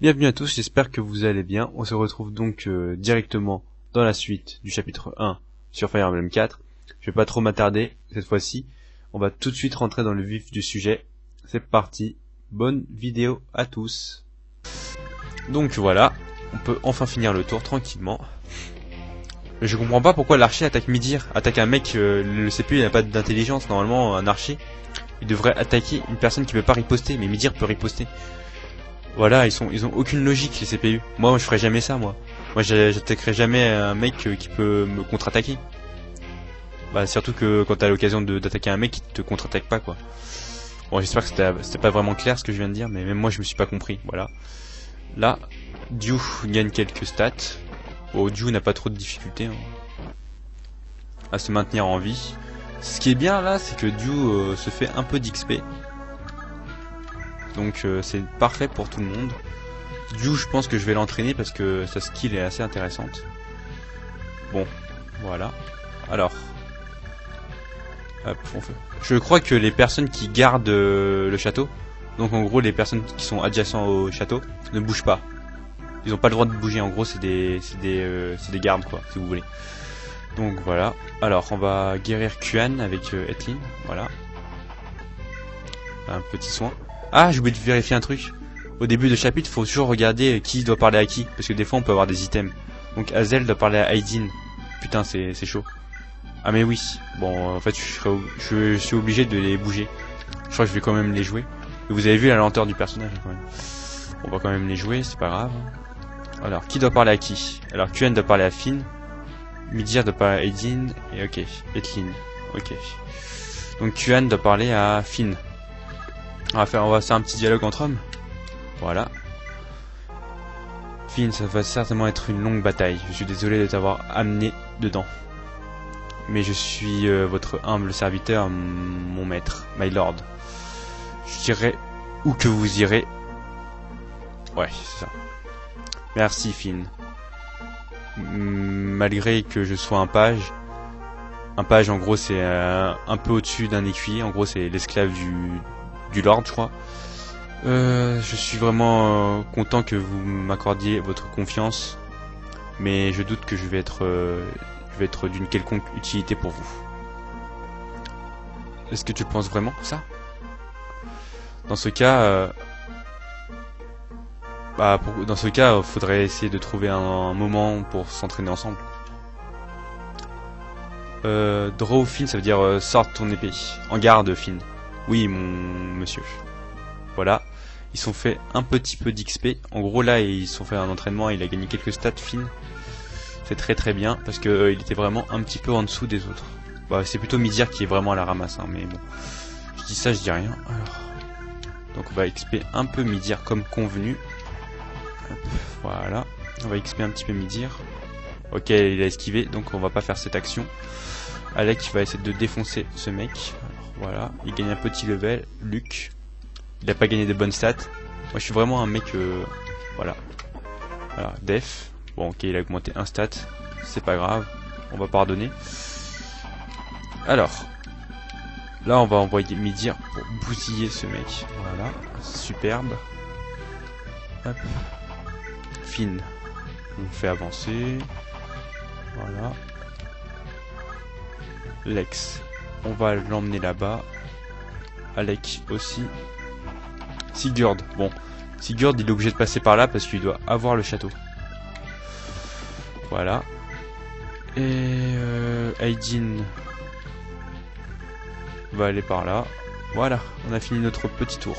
Bienvenue à tous, j'espère que vous allez bien. On se retrouve donc directement dans la suite du chapitre 1 sur Fire Emblem 4. Je vais pas trop m'attarder cette fois-ci. On va tout de suite rentrer dans le vif du sujet. C'est parti. Bonne vidéo à tous. Donc voilà, on peut enfin finir le tour tranquillement. Je comprends pas pourquoi l'archer attaque Midir. Attaque un mec, le CPU il n'a pas d'intelligence. Normalement un archer, il devrait attaquer une personne qui peut pas riposter, mais Midir peut riposter. Voilà, ils ont aucune logique les CPU. Moi je ferais jamais ça moi. Moi j'attaquerais jamais un mec qui peut me contre-attaquer. Bah surtout que quand t'as l'occasion d'attaquer un mec qui te contre-attaque pas quoi. Bon j'espère que c'était pas vraiment clair ce que je viens de dire, mais même moi je me suis pas compris, voilà. Là, Dew gagne quelques stats. Bon, Dew n'a pas trop de difficultés hein, à se maintenir en vie. Ce qui est bien là, c'est que Dew se fait un peu d'XP. Donc c'est parfait pour tout le monde. Dew, je pense que je vais l'entraîner parce que sa skill est assez intéressante. Bon, voilà. Alors, hop, on fait. Je crois que les personnes qui gardent le château, donc en gros les personnes qui sont adjacentes au château, ne bougent pas. Ils n'ont pas le droit de bouger. En gros, c'est des gardes quoi, si vous voulez. Donc voilà. Alors, on va guérir Kuan avec Etlin. Voilà. Un petit soin. Ah, j'ai oublié de vérifier un truc. Au début de chapitre, faut toujours regarder qui doit parler à qui, parce que des fois on peut avoir des items. Donc Hazel doit parler à Aydin. Putain, c'est chaud. Ah mais oui. Bon, en fait, je suis obligé de les bouger. Je crois que je vais quand même les jouer. Et vous avez vu la lenteur du personnage quand même. On va quand même les jouer, c'est pas grave. Alors, qui doit parler à qui? Alors, Kuan doit parler à Finn. Midir doit parler à Aydin. Et ok, Etlin. Ok. Donc Kuan doit parler à Finn. On va faire un petit dialogue entre hommes. Voilà. Finn, ça va certainement être une longue bataille. Je suis désolé de t'avoir amené dedans. Mais je suis votre humble serviteur, mon maître, my lord. Je dirai où que vous irez. Ouais, c'est ça. Merci Finn. Malgré que je sois un page en gros c'est un peu au-dessus d'un écuyer. En gros c'est l'esclave du lord je crois. Je suis vraiment content que vous m'accordiez votre confiance, mais je doute que je vais être d'une quelconque utilité pour vous. Est-ce que tu penses vraiment ça? Dans ce cas, faudrait essayer de trouver un moment pour s'entraîner ensemble. Draw Finn, ça veut dire sors ton épée. En garde Finn. Oui mon monsieur. Voilà, ils sont fait un petit peu d'XP. En gros là ils sont fait un entraînement, il a gagné quelques stats Finn. C'est très très bien parce que il était vraiment un petit peu en dessous des autres. Bah, c'est plutôt Midir qui est vraiment à la ramasse hein, mais bon. Je dis ça, je dis rien. Alors, donc on va XP un peu Midir comme convenu. Hop, voilà, on va XP un petit peu Midir. Ok, il a esquivé, donc on va pas faire cette action. Alec va essayer de défoncer ce mec. Alors, voilà, il gagne un petit level. Luke. Il a pas gagné de bonnes stats. Moi je suis vraiment un mec voilà. Voilà, Def. Bon ok, il a augmenté un stat. C'est pas grave. On va pardonner. Alors. Là on va envoyer Midir pour bousiller ce mec. Voilà. Superbe. Hop. Finn. On fait avancer. Voilà. Lex. On va l'emmener là-bas. Alec aussi. Sigurd, bon, Sigurd il est obligé de passer par là parce qu'il doit avoir le château. Voilà. Et Aydin va aller par là. Voilà, on a fini notre petit tour.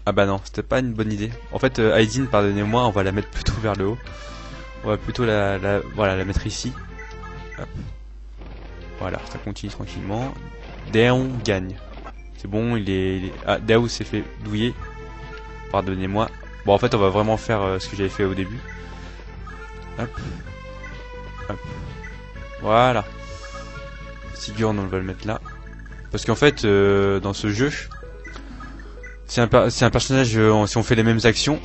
Ah bah non, c'était pas une bonne idée. En fait, Aydin, pardonnez-moi, on va la mettre plutôt vers le haut. On va plutôt voilà, la mettre ici. Hop. Voilà, ça continue tranquillement. Daon gagne. C'est bon, Ah, Daou s'est fait douiller. Pardonnez-moi. Bon, en fait, on va vraiment faire ce que j'avais fait au début. Hop. Hop. Voilà. Sigurd, on va le mettre là. Parce qu'en fait, dans ce jeu, c'est un personnage, si on fait les mêmes actions,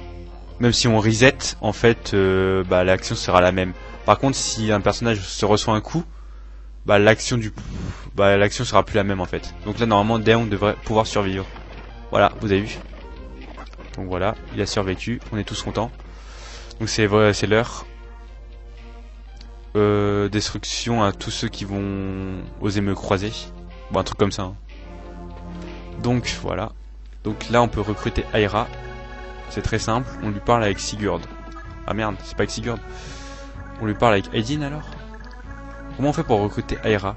même si on reset, en fait, l'action sera la même. Par contre, si un personnage se reçoit un coup, bah l'action sera plus la même en fait. Donc là normalement Daon devrait pouvoir survivre. Voilà, vous avez vu. Donc voilà, il a survécu, on est tous contents. Donc c'est vrai, c'est l'heure. Destruction à tous ceux qui vont oser me croiser. Bon, un truc comme ça. Hein. Donc voilà. Donc là on peut recruter Aira. C'est très simple, on lui parle avec Sigurd. Ah merde, c'est pas avec Sigurd. On lui parle avec Aidin alors. Comment on fait pour recruter Aira?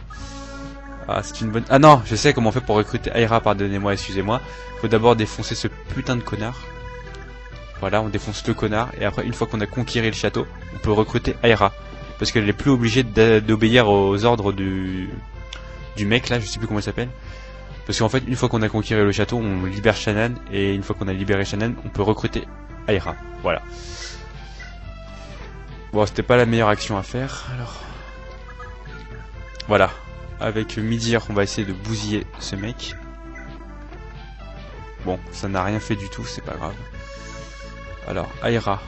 Ah, c'est une bonne... Ah non, je sais comment on fait pour recruter Aira, pardonnez-moi, excusez-moi. Faut d'abord défoncer ce putain de connard. Voilà, on défonce le connard. Et après, une fois qu'on a conquéri le château, on peut recruter Aira. Parce qu'elle est plus obligée d'obéir aux ordres du mec là, je sais plus comment il s'appelle. Parce qu'en fait, une fois qu'on a conquéri le château, on libère Shannon. Et une fois qu'on a libéré Shannon, on peut recruter Aira. Voilà. Bon, c'était pas la meilleure action à faire, alors... Voilà. Avec Midir, on va essayer de bousiller ce mec. Bon, ça n'a rien fait du tout, c'est pas grave. Alors, Aira.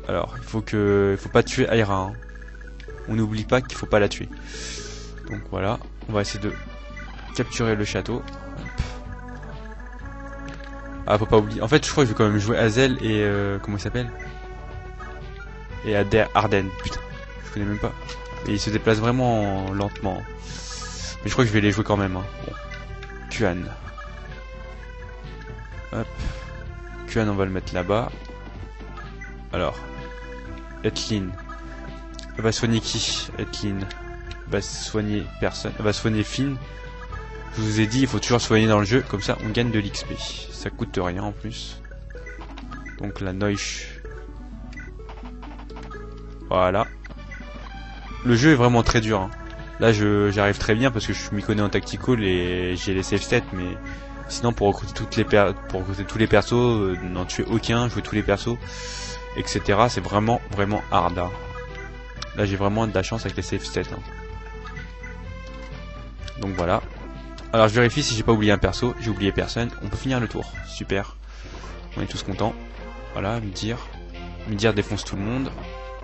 Alors, il faut pas tuer Aira. Hein. On n'oublie pas qu'il faut pas la tuer. Donc voilà, on va essayer de capturer le château. Hop. Ah, faut pas oublier. En fait, je crois que je vais quand même jouer Hazel et comment il s'appelle? Et Arden. Putain, je connais même pas. Et il se déplace vraiment lentement. Mais je crois que je vais les jouer quand même. Hein. Bon. Kuan. Hop. Kuan, on va le mettre là-bas. Alors. Etlin. Elle va soigner qui? Etlin. Elle va soigner personne. Elle va soigner Finn. Je vous ai dit, il faut toujours soigner dans le jeu. Comme ça, on gagne de l'XP. Ça coûte rien en plus. Donc la Neusch. Voilà. Le jeu est vraiment très dur. Hein. Là, j'arrive très bien parce que je m'y connais en tactical et j'ai les save stats. Mais sinon, pour recruter tous les persos, n'en tuer aucun, jouer tous les persos, etc. C'est vraiment hard. Hein. Là, j'ai vraiment de la chance avec les save stats. Hein. Donc voilà. Alors, je vérifie si j'ai pas oublié un perso. J'ai oublié personne. On peut finir le tour. Super. On est tous contents. Voilà, Midir. Midir défonce tout le monde.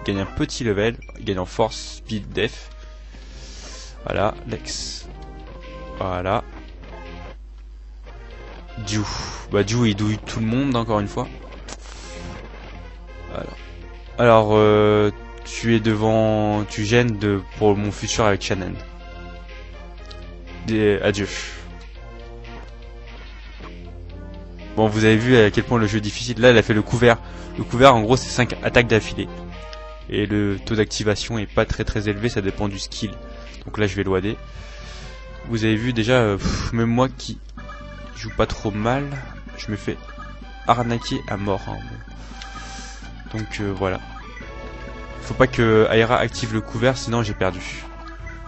Il gagne un petit level, il gagne en force, speed, def. Voilà, Lex. Voilà. Dew. Bah Dew il douille tout le monde encore une fois. Alors tu es devant... Tu gênes pour mon futur avec Shannon. Adieu. Bon, vous avez vu à quel point le jeu est difficile. Là, elle a fait le couvert. Le couvert, en gros, c'est 5 attaques d'affilée. Et le taux d'activation est pas très élevé, ça dépend du skill. Donc là je vais loader. Vous avez vu déjà, même moi qui joue pas trop mal, je me fais arnaquer à mort. Hein. Donc voilà. Faut pas que Aira active le couvert, sinon j'ai perdu.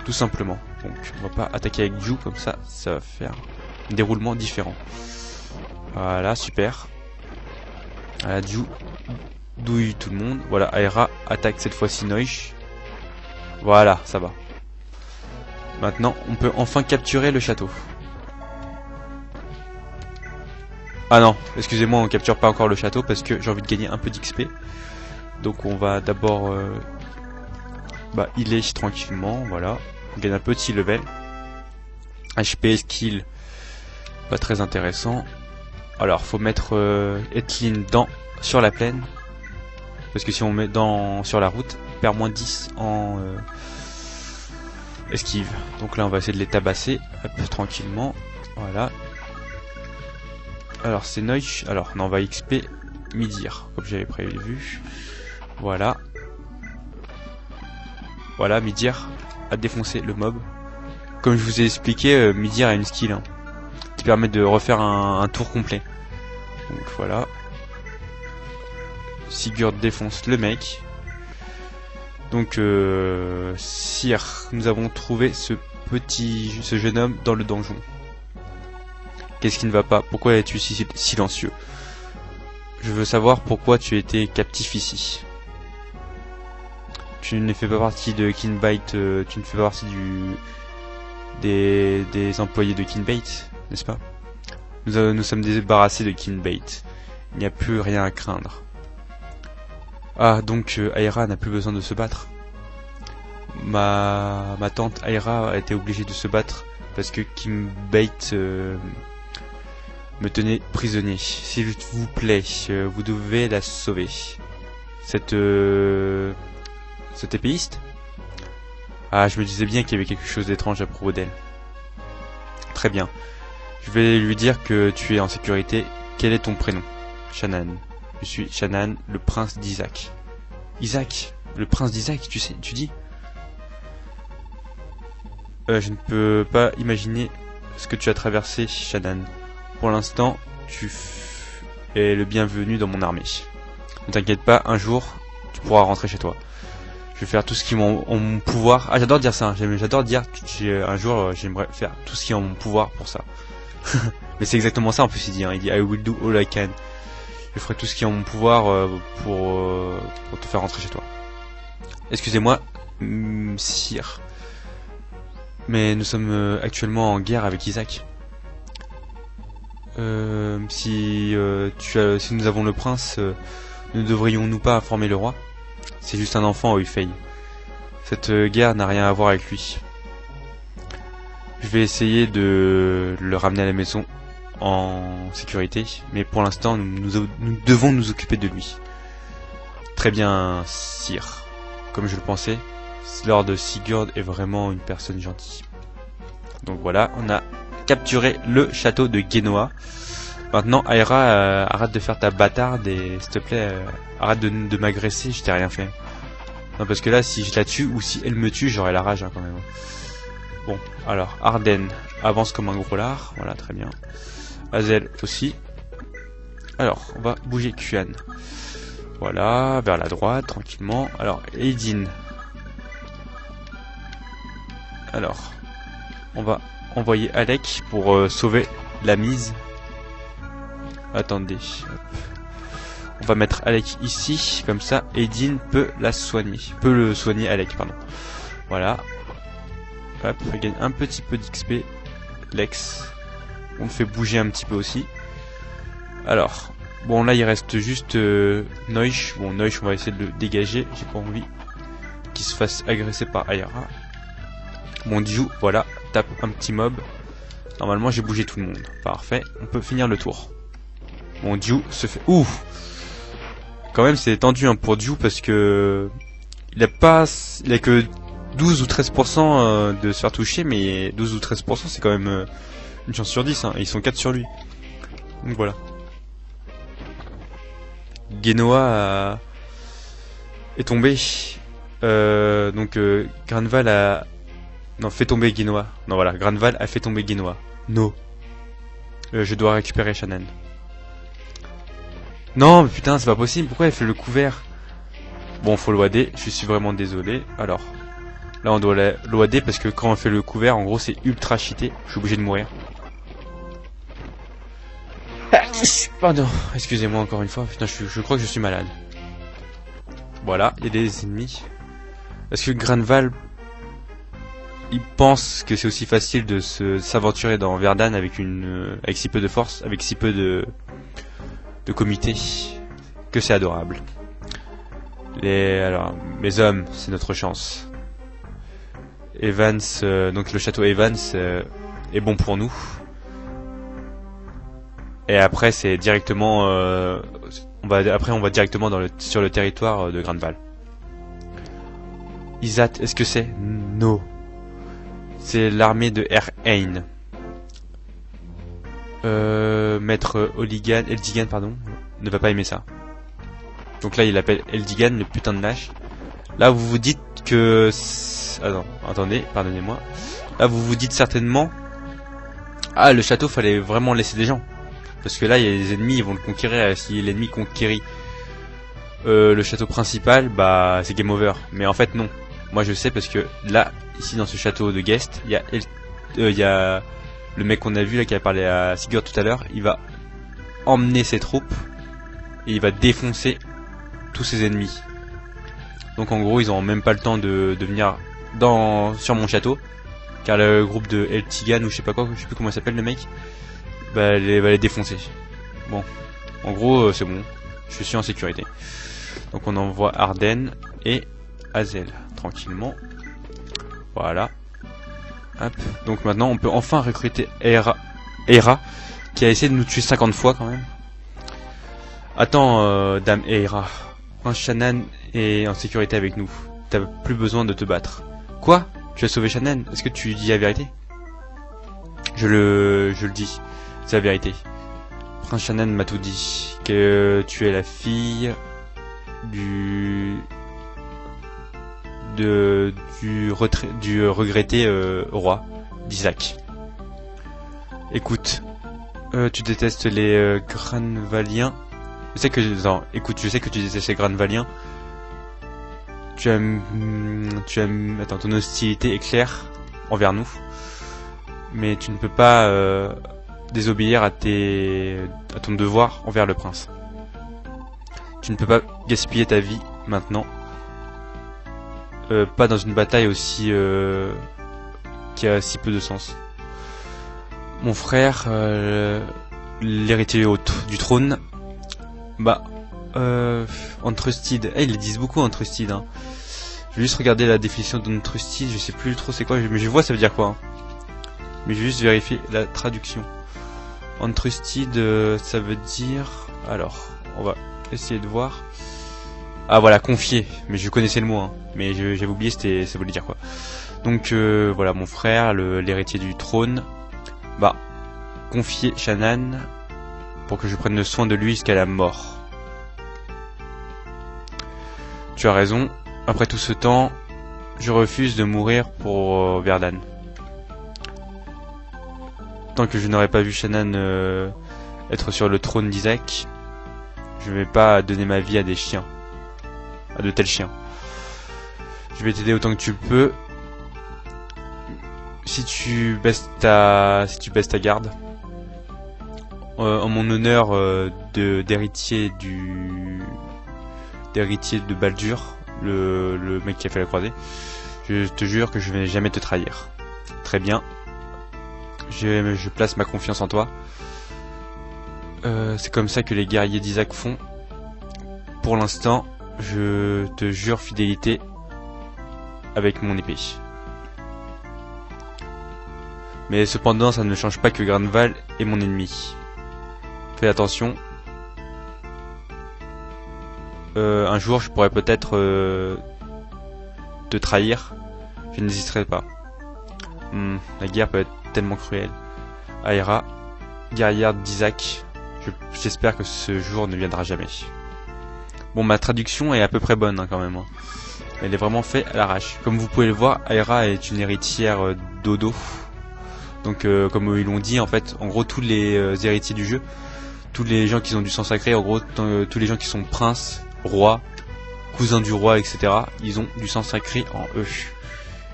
Tout simplement. Donc on va pas attaquer avec Dew comme ça, ça va faire un déroulement différent. Voilà, super. Voilà, Dew douille tout le monde. Voilà, Aira attaque cette fois-ci Neusch. Voilà, ça va. Maintenant, on peut enfin capturer le château. Ah non, excusez-moi, on capture pas encore le château parce que j'ai envie de gagner un peu d'XP. Donc on va d'abord healer tranquillement, voilà. On gagne un petit level. HP, skill, pas très intéressant. Alors, faut mettre Etlin sur la plaine. Parce que si on met sur la route, on perd moins 10 en esquive. Donc là on va essayer de les tabasser, hop, tranquillement. Voilà. Alors c'est Neusch. Alors non, on va XP Midir, comme j'avais prévu. Voilà. Voilà, Midir a défoncé le mob. Comme je vous ai expliqué, Midir a une skill hein, qui permet de refaire un tour complet. Donc voilà. Sigurd défonce le mec. Donc Sire, nous avons trouvé ce jeune homme dans le donjon. Qu'est-ce qui ne va pas? Pourquoi es-tu si silencieux? Je veux savoir pourquoi tu as été captif ici. Tu ne fais pas partie de Kinbait, tu ne fais pas partie des employés de Kinbait, n'est-ce pas? Nous sommes débarrassés de Kinbait. Il n'y a plus rien à craindre. Ah, donc Aira n'a plus besoin de se battre. ma tante Aira a été obligée de se battre parce que Kimbait me tenait prisonnier. S'il vous plaît, vous devez la sauver. Cette épéiste? Ah, je me disais bien qu'il y avait quelque chose d'étrange à propos d'elle. Très bien. Je vais lui dire que tu es en sécurité. Quel est ton prénom? Shannan. Je suis Shannan, le prince d'Isaac. Isaac? Le prince d'Isaac, tu sais, tu dis? Je ne peux pas imaginer ce que tu as traversé, Shannan. Pour l'instant, tu es le bienvenu dans mon armée. Ne t'inquiète pas, un jour, tu pourras rentrer chez toi. Je vais faire tout ce qui est en mon pouvoir. Ah, j'adore dire ça. J'adore dire un jour, j'aimerais faire tout ce qui est en mon pouvoir pour ça. Mais c'est exactement ça en plus, il dit. Hein. Il dit I will do all I can. Je ferai tout ce qui est en mon pouvoir pour te faire rentrer chez toi. Excusez-moi, sire. Mais nous sommes actuellement en guerre avec Isaac. Si nous avons le prince, ne devrions-nous pas informer le roi? C'est juste un enfant, Oufei. Cette guerre n'a rien à voir avec lui. Je vais essayer de le ramener à la maison en sécurité, mais pour l'instant, nous devons nous occuper de lui. Très bien, sire. Comme je le pensais, Lord Sigurd est vraiment une personne gentille. Donc voilà, on a capturé le château de Genoa. Maintenant, Aira, arrête de faire ta bâtarde et s'il te plaît, arrête de m'agresser, je t'ai rien fait. Non, parce que là, si je la tue ou si elle me tue, j'aurai la rage hein, quand même. Bon, alors, Arden avance comme un gros lard, voilà, très bien. Azel aussi. Alors, on va bouger Kuan. Voilà, vers la droite, tranquillement. Alors, Eidin. Alors, on va envoyer Alec pour sauver la mise. Attendez. Hop. On va mettre Alec ici, comme ça, Eidin peut la soigner. Peut le soigner, Alec, pardon. Voilà. Hop, on gagne un petit peu d'XP. Lex. On le fait bouger un petit peu aussi. Alors, bon là il reste juste Neusch. Bon, Neusch, on va essayer de le dégager. J'ai pas envie qu'il se fasse agresser par Aira. Bon, Diou, voilà, tape un petit mob. Normalement, j'ai bougé tout le monde. Parfait, on peut finir le tour. Bon, Diou se fait... Ouh! Quand même, c'est tendu hein, pour Diou parce que... Il a que 12 ou 13% de se faire toucher, mais 12 ou 13% c'est quand même une chance sur 10. Hein, et ils sont 4 sur lui. Donc voilà. Genoa est tombé. Granval a... Non, fait tomber Genoa. Non, voilà, Granval a fait tomber Genoa. No. Je dois récupérer Shannan. Non, mais putain, c'est pas possible. Pourquoi elle fait le couvert? Bon, faut l'OAD. Je suis vraiment désolé. Alors, là, on doit l'OAD parce que quand on fait le couvert, en gros, c'est ultra cheaté. Je suis obligé de mourir. Pardon. Excusez-moi encore une fois. Putain, je crois que je suis malade. Voilà, il y a des ennemis. Est-ce que Granval... Il pense que c'est aussi facile de s'aventurer dans Verdun avec si peu de force, avec si peu de comité, que c'est adorable. Alors, mes hommes, c'est notre chance. Evans, donc le château Evans est bon pour nous. Et après, c'est directement, on va directement sur le territoire de Granval. Isat, est-ce que c'est? No. C'est l'armée de Erhain. Maître Eldigan, pardon, ne va pas aimer ça. Donc là, il appelle Eldigan, le putain de lâche. Là, vous vous dites que... Ah non, attendez, pardonnez-moi. Là, vous vous dites certainement... Ah, le château, fallait vraiment laisser des gens. Parce que là, il y a des ennemis, ils vont le conquérir. Si l'ennemi conquérit le château principal, bah, c'est game over. Mais en fait, non. Moi, je sais parce que là... Ici dans ce château de Guest, il y a le mec qu'on a vu là qui a parlé à Sigurd tout à l'heure. Il va emmener ses troupes et il va défoncer tous ses ennemis. Donc en gros ils ont même pas le temps de venir sur mon château, car le groupe de Eltigan ou je sais pas quoi, je sais plus comment il s'appelle le mec, va les défoncer. Bon, en gros c'est bon, je suis en sécurité. Donc on envoie Arden et Azel tranquillement. Voilà. Hop. Donc maintenant on peut enfin recruter Aira, qui a essayé de nous tuer 50 fois quand même. Attends, Dame Aira. Prince Shannan est en sécurité avec nous. T'as plus besoin de te battre. Quoi? Tu as sauvé Shannan? Est-ce que tu dis la vérité? Je le dis. C'est la vérité. Prince Shannan m'a tout dit. Que tu es la fille du regretté roi d'Isaac. Écoute, tu détestes les Granvaliens. Je sais que je sais que tu détestes les Granvaliens. Attends, ton hostilité est claire envers nous, mais tu ne peux pas désobéir à ton devoir envers le prince. Tu ne peux pas gaspiller ta vie maintenant. Pas dans une bataille aussi qui a si peu de sens. Mon frère, l'héritier du trône, bah, Untrusted. Ils le disent beaucoup Untrusted. Hein. Je vais juste regarder la définition d'Untrusted. Je sais plus trop c'est quoi, mais je vois ça veut dire quoi. Hein. Mais je vais juste vérifier la traduction. Untrusted, ça veut dire. Alors, on va essayer de voir. Ah voilà, confier. Mais je connaissais le mot, hein. Mais j'avais oublié, ça voulait dire quoi. Donc voilà, mon frère, l'héritier du trône, bah, confier Shannan pour que je prenne le soin de lui jusqu'à la mort. Tu as raison. Après tout ce temps, je refuse de mourir pour Verdan. Tant que je n'aurai pas vu Shannan être sur le trône d'Isaac, je ne vais pas donner ma vie à des chiens. À de tels chiens. Je vais t'aider autant que tu peux. Si tu baisses ta garde, en mon honneur d'héritier de Baldur, le mec qui a fait la croisée, je te jure que je vais jamais te trahir. Très bien. Je place ma confiance en toi. C'est comme ça que les guerriers d'Isaac font. Pour l'instant, je te jure fidélité avec mon épée. Mais cependant, ça ne change pas que Granval est mon ennemi. Fais attention. Un jour, je pourrais peut-être te trahir. Je n'hésiterai pas. La guerre peut être tellement cruelle. Aira, guerrière d'Isaac, j'espère que ce jour ne viendra jamais. Bon, ma traduction est à peu près bonne hein, quand même. Hein. Elle est vraiment faite à l'arrache. Comme vous pouvez le voir, Aira est une héritière d'Odo. Donc comme ils l'ont dit, en fait, en gros tous les héritiers du jeu, tous les gens qui ont du sang sacré, en gros tous les gens qui sont princes, rois, cousins du roi, etc. Ils ont du sang sacré en eux.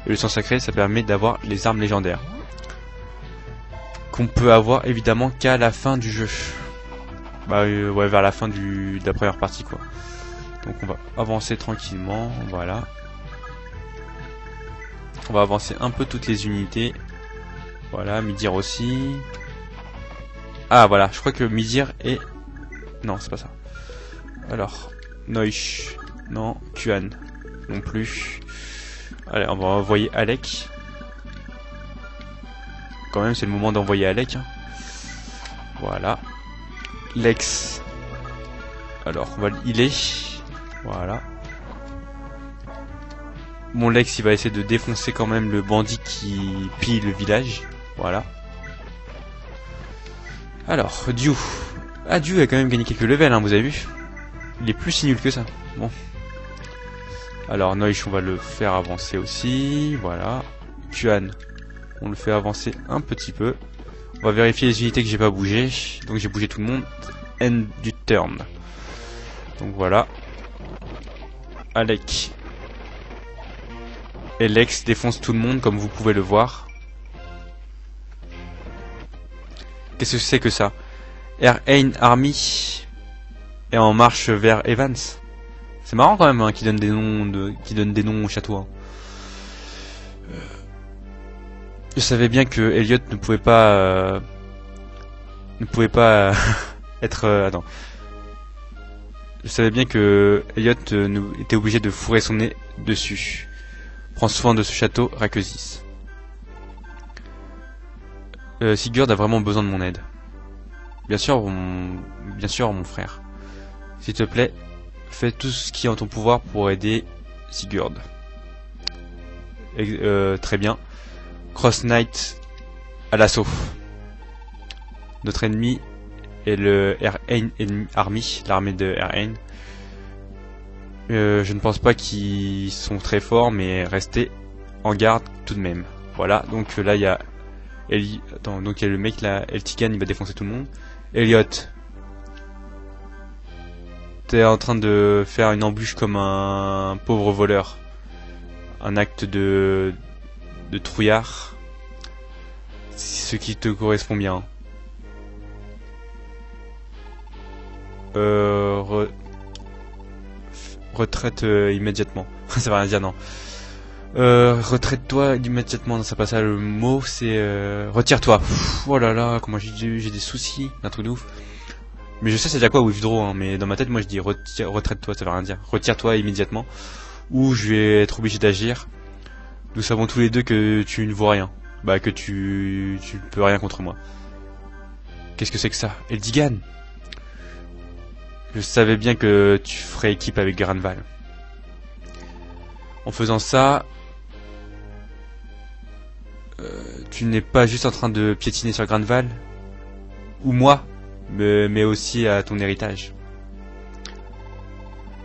Et le sang sacré, ça permet d'avoir les armes légendaires. Qu'on peut avoir évidemment qu'à la fin du jeu. Bah ouais, vers la fin de la première partie quoi. Donc on va avancer tranquillement, voilà. On va avancer un peu toutes les unités. Voilà, Midir aussi. Ah voilà, je crois que Midir est... Non, c'est pas ça. Alors, Noish, non, Kuan, non plus. Allez, on va envoyer Alec. Quand même, c'est le moment d'envoyer Alec. Hein. Voilà. Lex. Alors, on va le healer. Voilà. Mon Lex, il va essayer de défoncer quand même le bandit qui pille le village. Voilà. Alors, Dieu. Ah, Dieu a quand même gagné quelques levels, hein, vous avez vu. Il est plus si nul que ça. Bon. Alors, Noish, on va le faire avancer aussi. Voilà. Kuan, on le fait avancer un petit peu. On va vérifier les unités que j'ai pas bougé. Donc, j'ai bougé tout le monde. End du turn. Donc, voilà. Alec. Et Lex défonce tout le monde, comme vous pouvez le voir. Qu'est-ce que c'est que ça? Ain Army est en marche vers Evans. C'est marrant quand même hein, qui donne des noms au château. Hein. Je savais bien que Elliot ne pouvait pas être attends. Je savais bien que Elliot était obligé de fourrer son nez dessus. Prends soin de ce château, Rakesis. Sigurd a vraiment besoin de mon aide. Bien sûr, mon frère. S'il te plaît, fais tout ce qui est en ton pouvoir pour aider Sigurd. Très bien. Cross Knight à l'assaut. Notre ennemi est le Erhain Army, l'armée de Erhain. Je ne pense pas qu'ils sont très forts, mais restez en garde tout de même. Voilà, donc là il y a donc il y a le mec là, Eltigan, il va défoncer tout le monde. Elliot, t'es en train de faire une embûche comme un pauvre voleur. Un acte de trouillard. Ce qui te correspond bien. Retraite immédiatement. Ça va rien dire, non. Retraite-toi immédiatement. Ça passe à le mot, c'est retire-toi. Oh là là, comment j'ai des soucis, un truc de ouf. Mais je sais c'est déjà quoi withdraw, hein, mais dans ma tête moi je dis retraite-toi, ça veut rien dire. Retire-toi immédiatement, ou je vais être obligé d'agir. Nous savons tous les deux que tu ne vaux rien. Bah que tu peux rien contre moi. Qu'est-ce que c'est que ça? Eldigan? Je savais bien que tu ferais équipe avec Granval. En faisant ça, tu n'es pas juste en train de piétiner sur Granval, ou moi, mais aussi à ton héritage.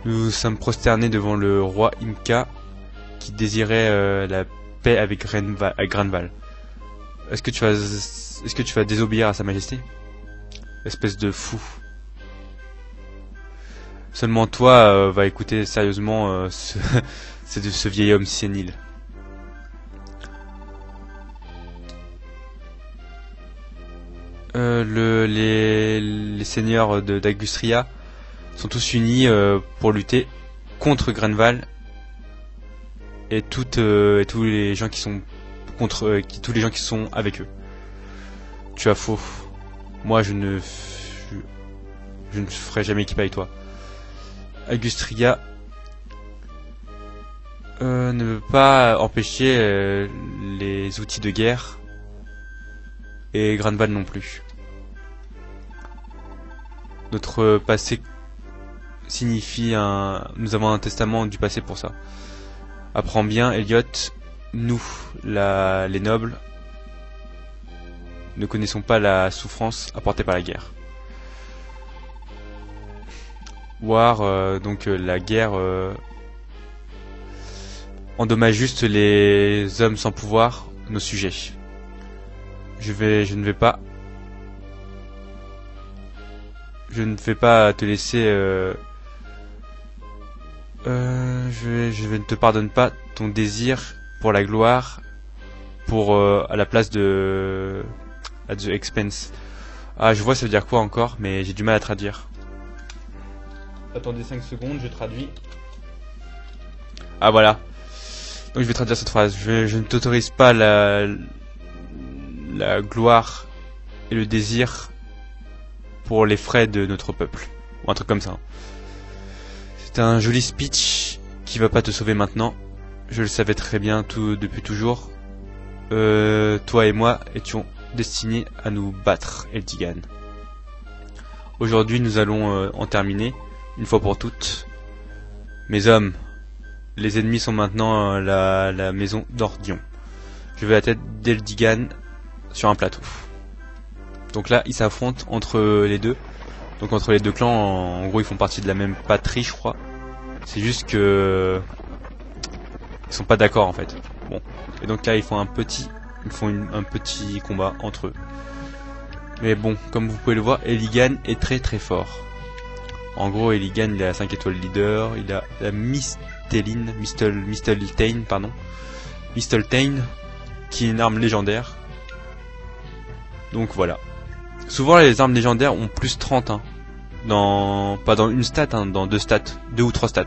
Nous sommes prosternés devant le roi Imka qui désirait la paix avec Granval. Est-ce que tu vas désobéir à sa majesté? Espèce de fou. Seulement toi va écouter sérieusement ce vieil homme sénile. Les seigneurs d'Agustria sont tous unis pour lutter contre Granval et tous les gens qui sont contre tous les gens qui sont avec eux. Tu as faux. Moi je ne ferai jamais équipe avec toi. Agustria ne veut pas empêcher les outils de guerre et Granval non plus. Notre passé signifie nous avons un testament du passé pour ça. Apprends bien, Elliot, nous, les nobles, ne connaissons pas la souffrance apportée par la guerre. War, donc la guerre endommage juste les hommes sans pouvoir, nos sujets. Je ne vais pas te laisser. Je ne te pardonne pas ton désir pour la gloire, à la place de at the expense. Ah, je vois, ça veut dire quoi encore, mais j'ai du mal à traduire. Attendez 5 secondes, je traduis. Ah voilà. Donc je vais traduire cette phrase. Je ne t'autorise pas la gloire et le désir pour les frais de notre peuple. Ou un truc comme ça. C'est un joli speech qui va pas te sauver maintenant. Je le savais très bien depuis toujours. Toi et moi étions destinés à nous battre, Eldigan. Aujourd'hui nous allons en terminer, une fois pour toutes. Mes hommes, les ennemis sont maintenant la maison d'Ordion. Je vais à la tête d'Eldigan sur un plateau. Donc là, ils s'affrontent entre les deux. Donc entre les deux clans, en gros, ils font partie de la même patrie, je crois. C'est juste que ils sont pas d'accord en fait. Bon, et donc là, ils font un petit combat entre eux. Mais bon, comme vous pouvez le voir, Eldigan est très très fort. En gros, Eldigan, il a 5 étoiles leader, il a la Mistelthane, qui est une arme légendaire. Donc voilà. Souvent les armes légendaires ont plus 30, hein. Pas dans une stat, hein, dans 2 ou 3 stats.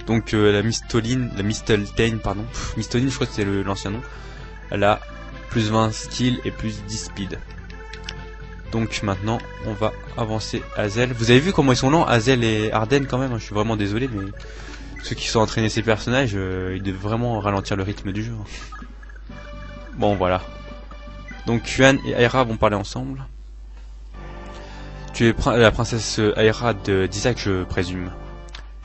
Donc la Mistelthane, pardon. Mistoline, je crois que c'est l'ancien nom. Elle a plus 20 skill et plus 10 speed. Donc maintenant, on va avancer Hazel. Vous avez vu comment ils sont lents, Hazel et Arden quand même, hein. Je suis vraiment désolé, mais Ceux qui sont entraînés ces personnages, ils doivent vraiment ralentir le rythme du jeu. Bon, voilà. Donc Kuan et Aira vont parler ensemble. Tu es la princesse Aira d'Isaac, je présume.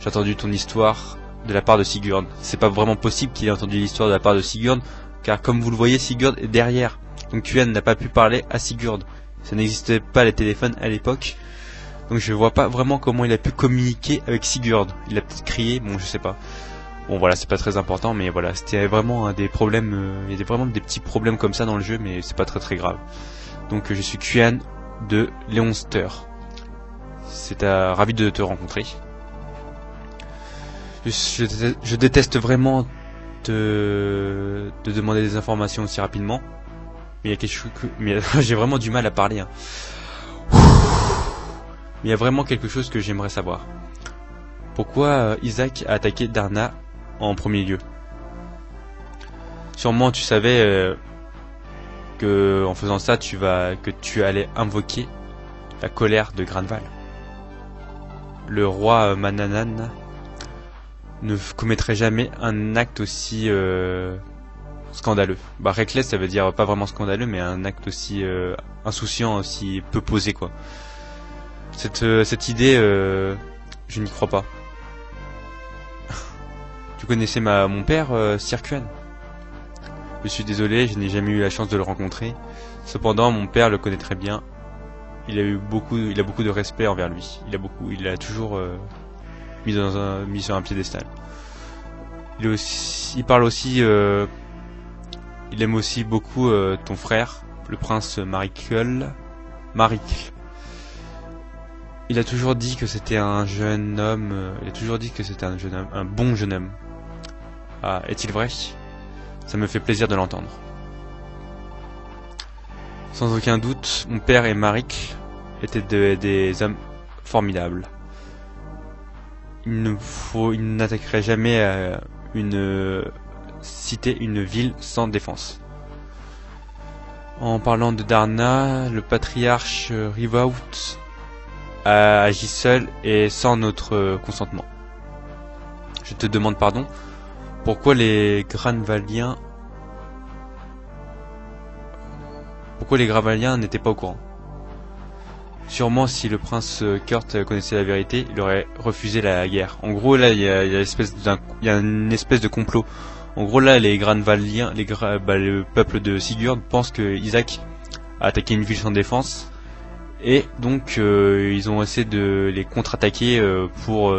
J'ai entendu ton histoire de la part de Sigurd. C'est pas vraiment possible qu'il ait entendu l'histoire de la part de Sigurd, car comme vous le voyez, Sigurd est derrière. Donc Kuan n'a pas pu parler à Sigurd. Ça n'existait pas les téléphones à l'époque. Donc je vois pas vraiment comment il a pu communiquer avec Sigurd. Il a peut-être crié, bon je sais pas. Bon voilà, c'est pas très important, mais voilà, c'était vraiment des problèmes, il y avait vraiment des petits problèmes comme ça dans le jeu, mais c'est pas très grave. Donc je suis Kuan de Leonster. C'est ravi de te rencontrer. Je déteste vraiment de demander des informations aussi rapidement, mais il y a quelque chose mais j'ai vraiment du mal à parler. Hein. Il y a vraiment quelque chose que j'aimerais savoir. Pourquoi Isaac a attaqué Darna en premier lieu? Sûrement tu savais que en faisant ça que tu allais invoquer la colère de Granval. Le roi Mananan ne commettrait jamais un acte aussi scandaleux. Bah reckless ça veut dire pas vraiment scandaleux, mais un acte aussi insouciant, aussi peu posé quoi. Cette idée, je n'y crois pas. Tu connaissais mon père, Sir Kuan? Je suis désolé, je n'ai jamais eu la chance de le rencontrer. Cependant, mon père le connaît très bien. Il a beaucoup de respect envers lui. Il a toujours mis sur un piédestal. Il parle aussi, il aime aussi beaucoup ton frère, le prince Marikl. Il a toujours dit que c'était un jeune homme. Il a toujours dit que c'était un jeune homme, un bon jeune homme. Ah, est-il vrai? Ça me fait plaisir de l'entendre. Sans aucun doute, mon père et Marikl étaient des hommes formidables. Il n'attaquerait jamais une cité, une ville sans défense. En parlant de Darna, le patriarche Rivaut a agi seul et sans notre consentement. Je te demande pardon. Pourquoi les Granvaliens n'étaient pas au courant? Sûrement si le prince Kurt connaissait la vérité, il aurait refusé la guerre. En gros là il y a une espèce de complot. En gros là les Granvaliens, le peuple de Sigurd pense que Isaac a attaqué une ville sans défense. Et donc ils ont essayé de les contre-attaquer pour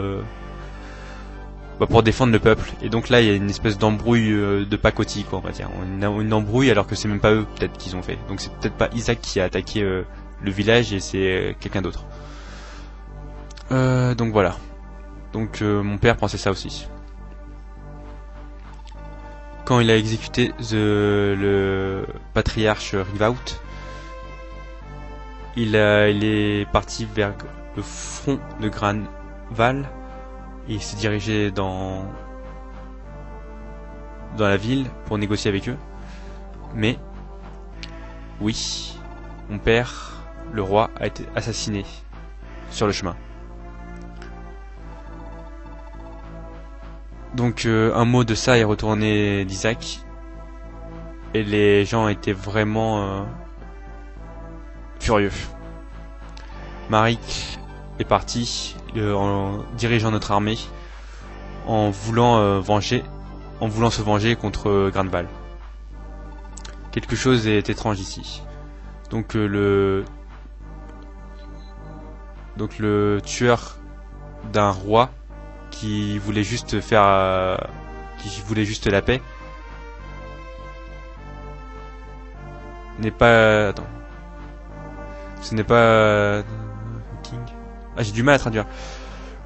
défendre le peuple. Et donc là il y a une espèce d'embrouille de pacotille quoi, on va dire. Une embrouille alors que c'est même pas eux peut-être qu'ils ont fait. Donc c'est peut-être pas Isaac qui a attaqué le village et c'est quelqu'un d'autre. Donc voilà. Donc mon père pensait ça aussi. Quand il a exécuté le patriarche Rivaut, il est parti vers le front de Granval et il s'est dirigé dans la ville pour négocier avec eux. Mais oui, mon père, le roi, a été assassiné sur le chemin. Donc un mot de ça est retourné d'Isaac et les gens étaient vraiment furieux. Marikl est parti en dirigeant notre armée en voulant se venger contre Granval. Quelque chose est étrange ici. Donc le tueur d'un roi qui voulait juste la paix n'est pas... Attends. Ce n'est pas... King. Ah, j'ai du mal à traduire.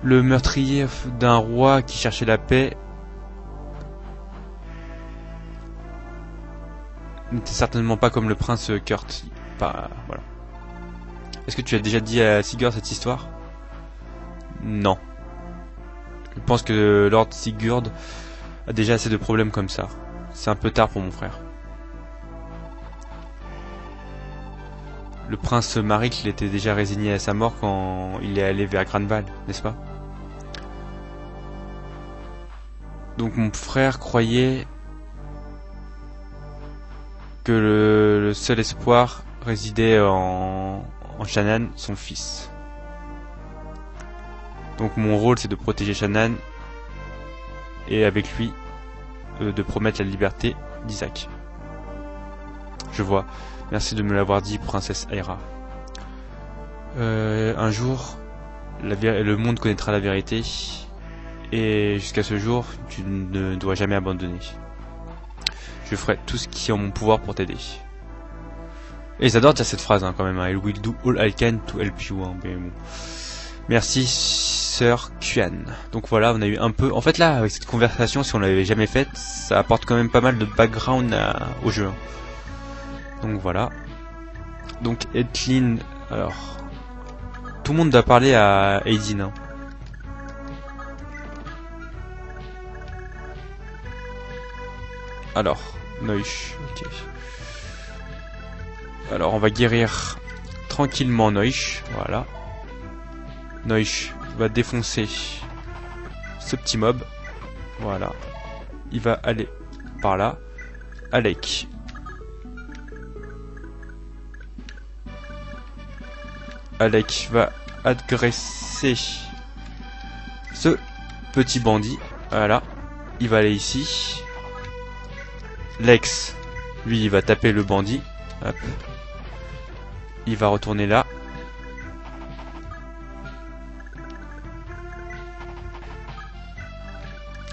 Le meurtrier d'un roi qui cherchait la paix n'était certainement pas comme le prince Kurt. Voilà. Est-ce que tu as déjà dit à Sigurd cette histoire? Non. Je pense que Lord Sigurd a déjà assez de problèmes comme ça. C'est un peu tard pour mon frère. Le prince Marikl était déjà résigné à sa mort quand il est allé vers Granval, n'est-ce pas? Donc mon frère croyait que le seul espoir résidait en Shannan, son fils. Donc mon rôle c'est de protéger Shannan et avec lui de promettre la liberté d'Isaac. Je vois. Merci de me l'avoir dit, princesse Aira. Un jour, le monde connaîtra la vérité et jusqu'à ce jour, tu ne dois jamais abandonner. Je ferai tout ce qui est en mon pouvoir pour t'aider. Et ils adorent dire cette phrase hein, quand même. Hein. I will do all I can to help you. Hein, mais bon. Merci, sœur Kuan. Donc voilà, on a eu un peu... En fait là, avec cette conversation, si on l'avait jamais faite, ça apporte quand même pas mal de background au jeu. Hein. Donc voilà. Donc Edlin, alors... Tout le monde doit parler à Aidin. Hein. Alors, Neuch, ok. Alors on va guérir tranquillement Neuch, voilà. Neuch va défoncer ce petit mob. Voilà. Il va aller par là. Alec. Alec va agresser ce petit bandit. Voilà. Il va aller ici. Lex, lui, il va taper le bandit. Hop. Il va retourner là.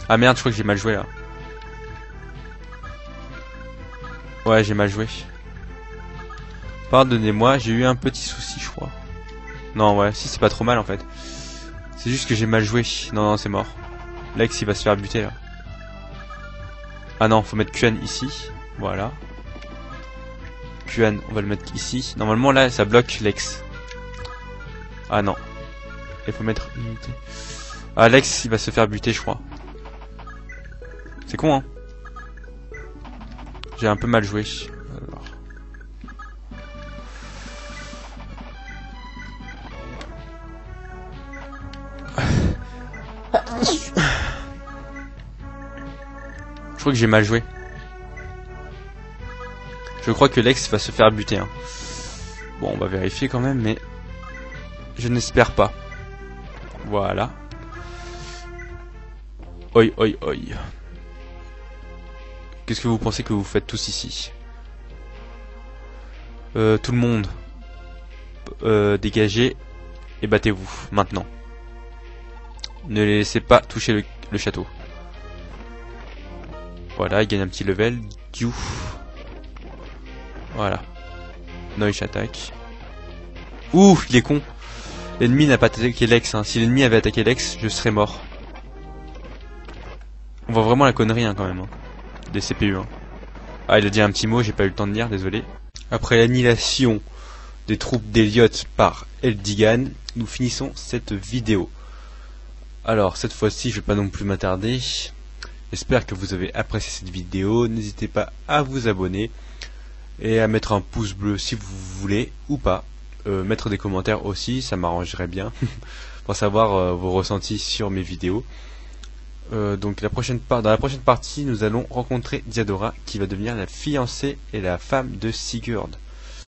Ah merde, je crois que j'ai mal joué là. Ouais, j'ai mal joué. Pardonnez-moi, j'ai eu un petit souci, je crois. Non, ouais, si c'est pas trop mal en fait. C'est juste que j'ai mal joué. Non, non, c'est mort. Lex, il va se faire buter là. Ah non, faut mettre Kuan ici. Voilà. Kuan, on va le mettre ici. Normalement là, ça bloque Lex. Ah non. Il faut mettre unité. Ah, Lex, il va se faire buter, je crois. C'est con, hein. J'ai un peu mal joué. Alors. Je crois que j'ai mal joué. Je crois que Lex va se faire buter. Hein. Bon, on va vérifier quand même, mais je n'espère pas. Voilà. Oi, oi, oi. Qu'est-ce que vous pensez que vous faites tous ici? Tout le monde, dégagez et battez-vous maintenant. Ne les laissez pas toucher le château. Voilà, il gagne un petit level. Diou. Voilà. Neuch attaque. Ouh, il est con. L'ennemi n'a pas attaqué Lex. Hein. Si l'ennemi avait attaqué Lex, je serais mort. On voit vraiment la connerie hein, quand même. Hein. Des CPU. Hein. Ah, il a dit un petit mot, j'ai pas eu le temps de lire, désolé. Après l'annihilation des troupes d'Eliott par Eldigan, nous finissons cette vidéo. Alors, cette fois-ci, je vais pas non plus m'attarder. J'espère que vous avez apprécié cette vidéo. N'hésitez pas à vous abonner et à mettre un pouce bleu si vous voulez ou pas. Mettre des commentaires aussi, ça m'arrangerait bien pour savoir vos ressentis sur mes vidéos. Donc dans la prochaine partie, nous allons rencontrer Diadora qui va devenir la fiancée et la femme de Sigurd.